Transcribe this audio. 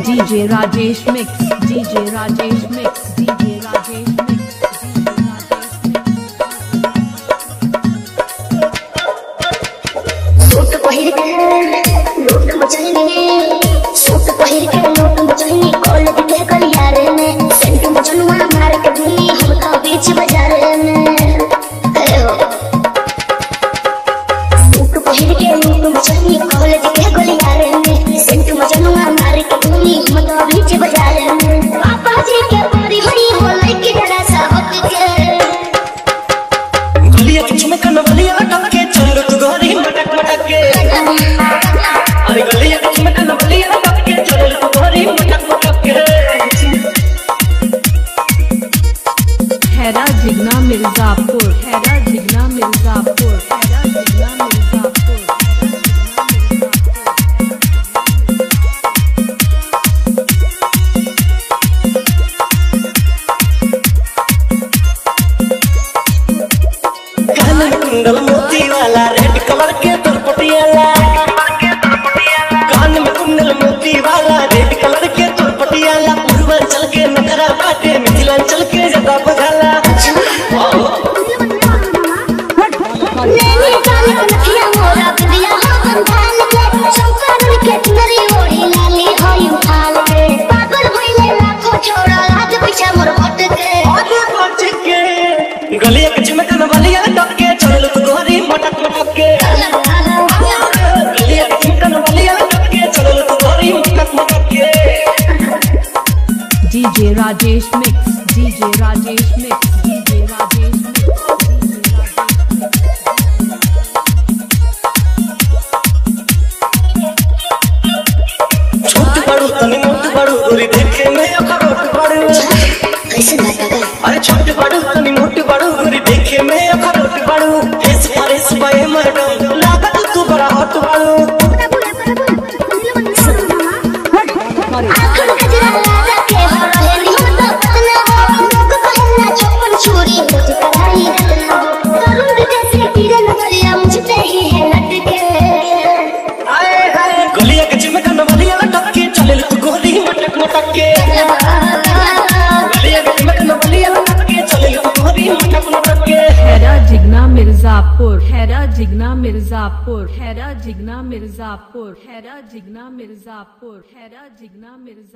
DJ Rajesh Mix, DJ Rajesh Mix, DJ Rajesh Mix, suit पहिर के लूट मचैनी, suit पहिर के लूट मचैनी, कॉलेज के गलियारे में सेंट मचनुआ मार के भूली हम तो बीच बाजार में। सूट पहिर के लूट मचैनी, कॉलेज के गलियारे में सेंट मचनुआ मार के भूली हम तो बीच बाजार में। पापा जी के परी हरी हो लइकी जरा सा हट के गलिया के चमकन बलिया टक के चल तू गोरी मटक मटक के। अरे गलिया के चमकन बलिया टक के चल तू गोरी मटक मटक के। हैरा जिगना मिर्जापुर, हैरा जिगना मिर्जापुर, हैरा जिगना मिर्जापुर। कुंडल मोती वाला रेड कलर के तोर पटियाला, कान में कुंडल मोती वाला रेड कलर के तोर पटियाला। पूर्वांचल के नखरा बाटे मिथिलांचल के जगह बघाला। नैनी काली कनखिया मोरा बिया हम धान के शंकर के नरी ओढ़ी लाली होई उठाल के। पागल भइले लाखों छोरा हाथ पीछे मोर हट के। आगे बढ़ के गलिया के चमकन बलिया टक के चल तू गोरी मटक मटक के। गलिया के चमकन बलिया टक के चल तू गोरी मटक मटक के। DJ Rajesh Mix, DJ Rajesh Mix, DJ Rajesh Mix, DJ Rajesh Mix। छोट बड़ू तनी मोट बड़ू गोरी देखे में अखरोट बड़ू। कैसे नाटक अरे छोट बड़ू तनी मोट बड़ू गोरी देखे में अखरोट बड़ू। फेस फरेस बाय मैडम लागत तू बड़ा हॉट बड़ू। आखिर गजरा लगा के हो रहे हम तो पतना हो। लोग कहना चौपन चोरी मुझ कराई रत्ना हो। तरुण जैसे किरण नजरिया मुझ पे ही है लटके। आए हाय गलिया के चमकन बलिया टक के चल तू गोरी मटक मटक के। गलिया के चमकन बलिया टक के चल तू गोरी मटक मटक के। हैरा जिगना मिर्जापुर, हैरा जिगना मिर्जापुर, हैरा जिगना मिर्जापुर, हैरा जिगना मिर्जापुर, हैरा जिगना मिर्जापुर।